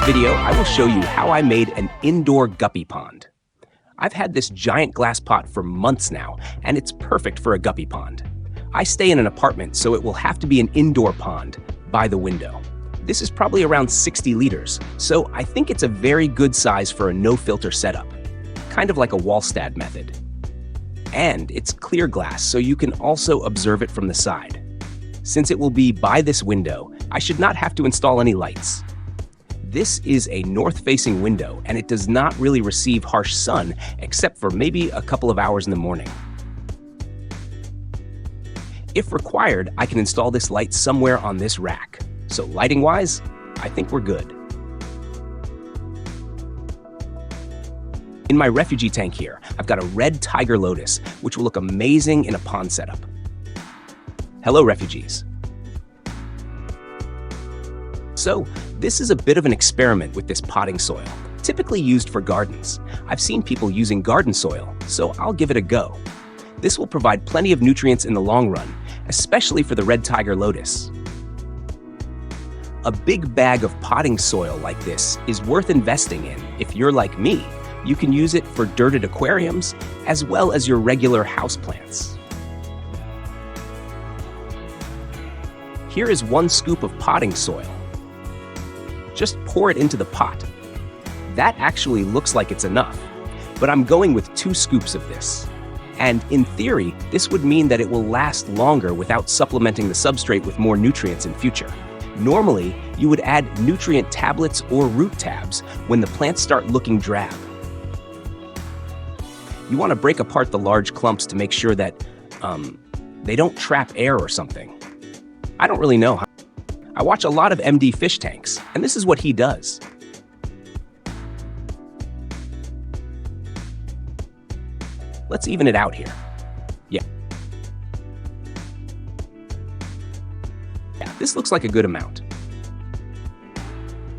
video, I will show you how I made an indoor guppy pond. I've had this giant glass pot for months now, and it's perfect for a guppy pond. I stay in an apartment, so it will have to be an indoor pond by the window. This is probably around 60 liters, so I think it's a very good size for a no-filter setup, kind of like a Walstad method. And it's clear glass, so you can also observe it from the side. Since it will be by this window, I should not have to install any lights. This is a north-facing window, and it does not really receive harsh sun, except for maybe a couple of hours in the morning. If required, I can install this light somewhere on this rack. So lighting-wise, I think we're good. In my refugee tank here, I've got a red tiger lotus, which will look amazing in a pond setup. Hello, refugees. So, this is a bit of an experiment with this potting soil, typically used for gardens. I've seen people using garden soil, so I'll give it a go. This will provide plenty of nutrients in the long run, especially for the red tiger lotus. A big bag of potting soil like this is worth investing in. If you're like me, you can use it for dirted aquariums as well as your regular houseplants. Here is 1 scoop of potting soil. Just pour it into the pot. That actually looks like it's enough, but I'm going with 2 scoops of this. And in theory, this would mean that it will last longer without supplementing the substrate with more nutrients in future. Normally, you would add nutrient tablets or root tabs when the plants start looking drab. You want to break apart the large clumps to make sure that they don't trap air or something. I don't really know how. I watch a lot of MD fish tanks, and this is what he does. Let's even it out here. Yeah, this looks like a good amount.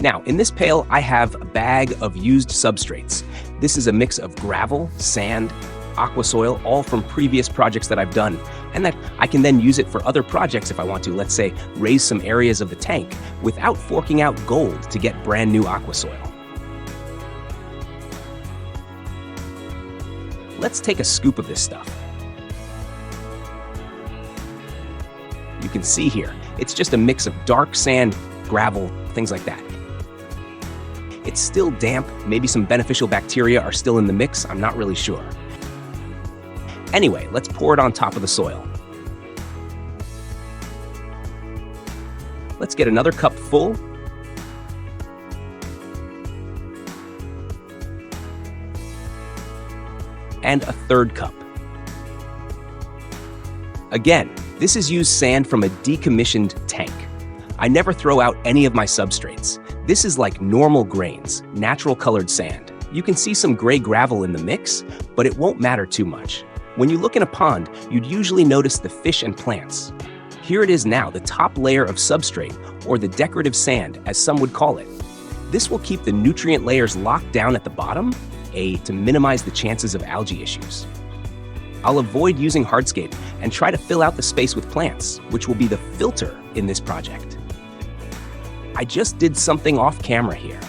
Now, in this pail, I have a bag of used substrates. This is a mix of gravel, sand, aqua soil, all from previous projects that I've done, and that I can then use it for other projects if I want to, let's say, raise some areas of the tank without forking out gold to get brand new aqua soil. Let's take a scoop of this stuff. You can see here, it's just a mix of dark sand, gravel, things like that. It's still damp, maybe some beneficial bacteria are still in the mix, I'm not really sure. Anyway, let's pour it on top of the soil. Let's get another cup full. And a 3rd cup. Again, this is used sand from a decommissioned tank. I never throw out any of my substrates. This is like normal grains, natural colored sand. You can see some gray gravel in the mix, but it won't matter too much. When you look in a pond, you'd usually notice the fish and plants. Here it is now, the top layer of substrate, or the decorative sand, as some would call it. This will keep the nutrient layers locked down at the bottom, to minimize the chances of algae issues. I'll avoid using hardscape and try to fill out the space with plants, which will be the filter in this project. I just did something off camera here.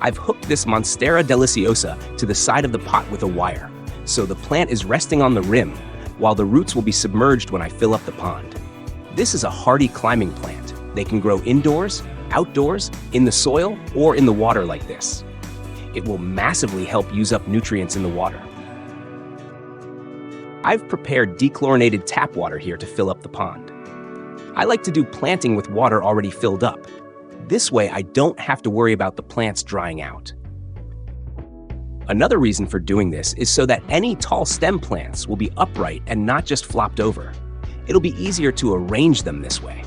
I've hooked this Monstera deliciosa to the side of the pot with a wire, so the plant is resting on the rim, while the roots will be submerged when I fill up the pond. This is a hardy climbing plant. They can grow indoors, outdoors, in the soil, or in the water like this. It will massively help use up nutrients in the water. I've prepared dechlorinated tap water here to fill up the pond. I like to do planting with water already filled up. This way, I don't have to worry about the plants drying out. Another reason for doing this is so that any tall stem plants will be upright and not just flopped over. It'll be easier to arrange them this way.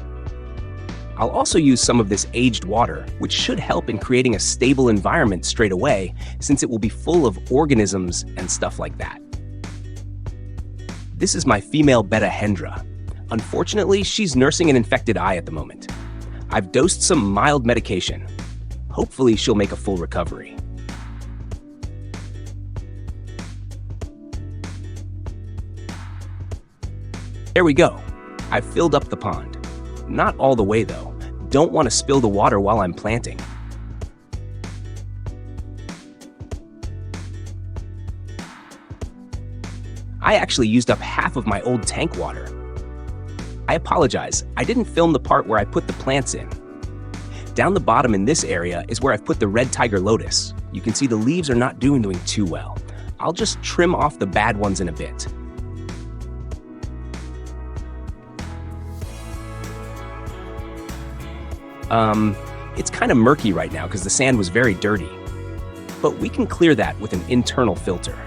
I'll also use some of this aged water, which should help in creating a stable environment straight away, since it will be full of organisms and stuff like that. This is my female Betta Hendra. Unfortunately, she's nursing an infected eye at the moment. I've dosed some mild medication. Hopefully, she'll make a full recovery. There we go. I've filled up the pond. Not all the way though. Don't want to spill the water while I'm planting. I actually used up half of my old tank water. I apologize, I didn't film the part where I put the plants in. Down the bottom in this area is where I've put the red tiger lotus. You can see the leaves are not doing too well. I'll just trim off the bad ones in a bit. It's kind of murky right now because the sand was very dirty. But we can clear that with an internal filter.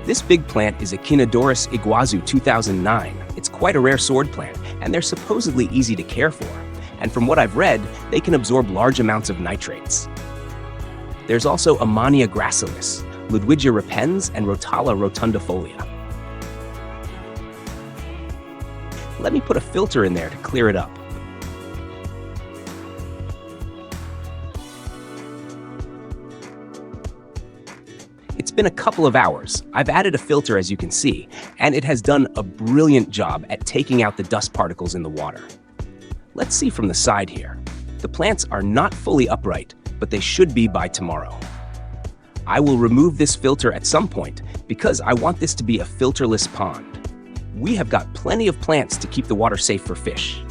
This big plant is Echinodorus iguazu 2009. It's quite a rare sword plant, and they're supposedly easy to care for. And from what I've read, they can absorb large amounts of nitrates. There's also Ammania gracilis, Ludwigia repens, and Rotala rotundifolia. Let me put a filter in there to clear it up. It's been a couple of hours. I've added a filter, as you can see, and it has done a brilliant job at taking out the dust particles in the water. Let's see from the side here. The plants are not fully upright, but they should be by tomorrow. I will remove this filter at some point because I want this to be a filterless pond. We have got plenty of plants to keep the water safe for fish.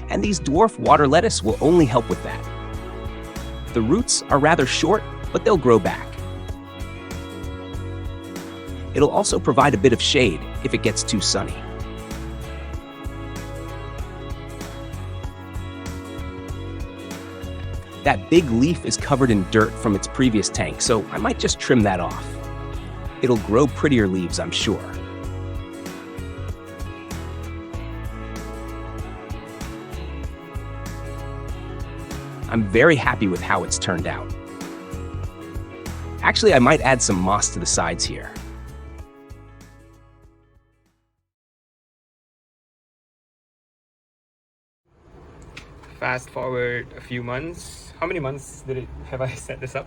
And these dwarf water lettuce will only help with that. The roots are rather short, but they'll grow back. It'll also provide a bit of shade if it gets too sunny. That big leaf is covered in dirt from its previous tank, so I might just trim that off. It'll grow prettier leaves, I'm sure. I'm very happy with how it's turned out. Actually, I might add some moss to the sides here. Fast forward a few months. How many months have I set this up?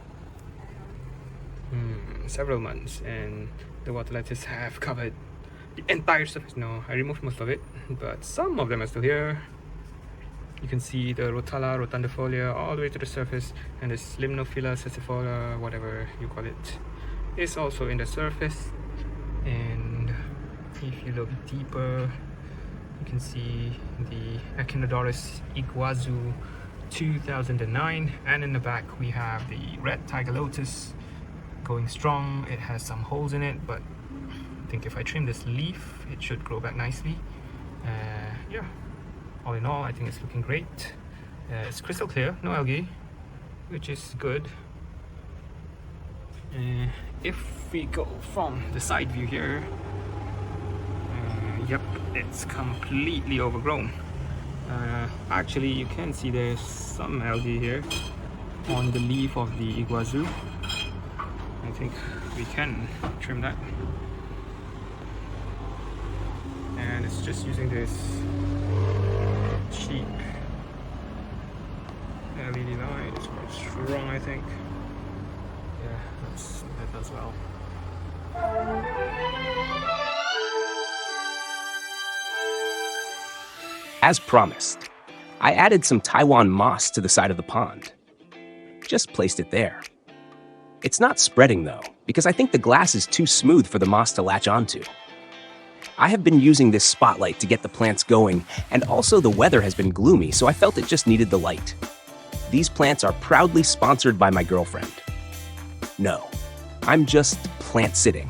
Several months, and the water lettuce have covered the entire surface. No, I removed most of it, but some of them are still here. You can see the Rotala rotundifolia all the way to the surface, and this Limnophila sessifolia, whatever you call it, is also in the surface. And if you look deeper, you can see the Echinodorus iguazu 2009, and in the back we have the red tiger lotus going strong. It has some holes in it, but I think if I trim this leaf, it should grow back nicely. Yeah. All in all, I think it's looking great. It's crystal clear, no algae, which is good. If we go from the side view here, yep, it's completely overgrown. Actually, you can see there's some algae here on the leaf of the iguazu. I think we can trim that. And it's just using this cheap LED light. It's quite strong, I think. Yeah, that does well. As promised, I added some Taiwan moss to the side of the pond. Just placed it there. It's not spreading though, because I think the glass is too smooth for the moss to latch onto. I have been using this spotlight to get the plants going, and also the weather has been gloomy, so I felt it just needed the light. These plants are proudly sponsored by my girlfriend. No, I'm just plant sitting.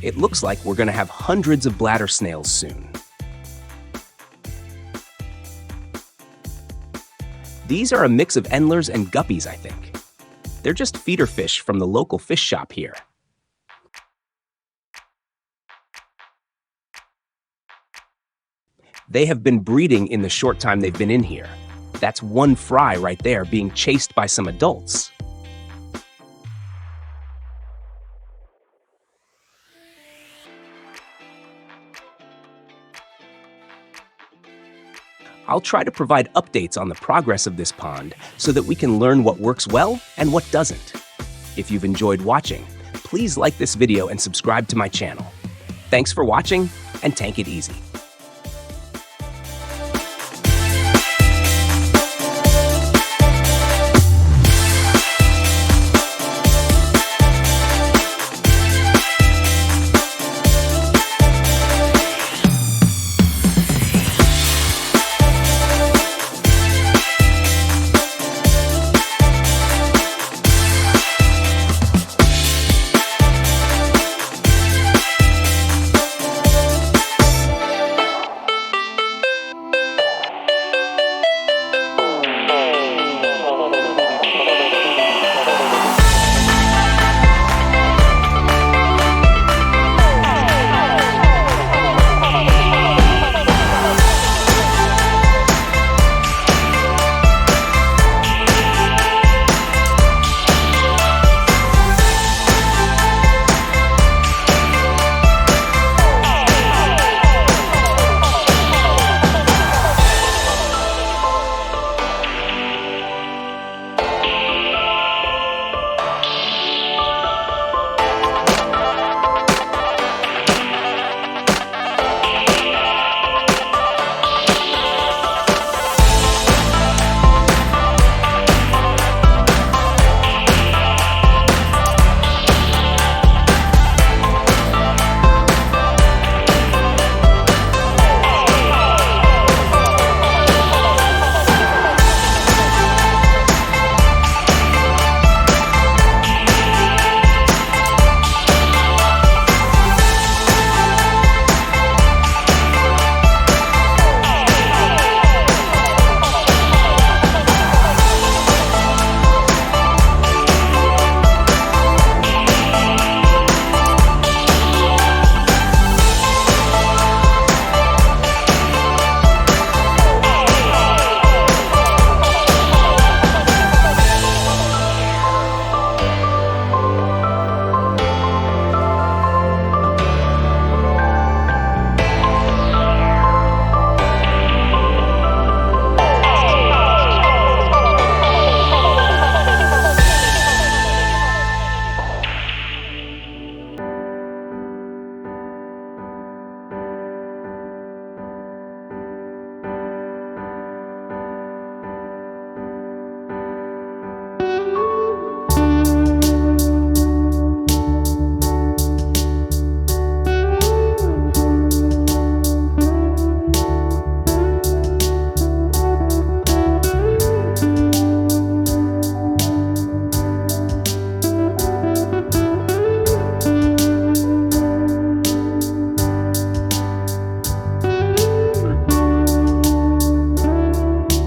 It looks like we're gonna have hundreds of bladder snails soon. These are a mix of endlers and guppies, I think. They're just feeder fish from the local fish shop here. They have been breeding in the short time they've been in here. That's one fry right there being chased by some adults. I'll try to provide updates on the progress of this pond so that we can learn what works well and what doesn't. If you've enjoyed watching, please like this video and subscribe to my channel. Thanks for watching, and tank it easy.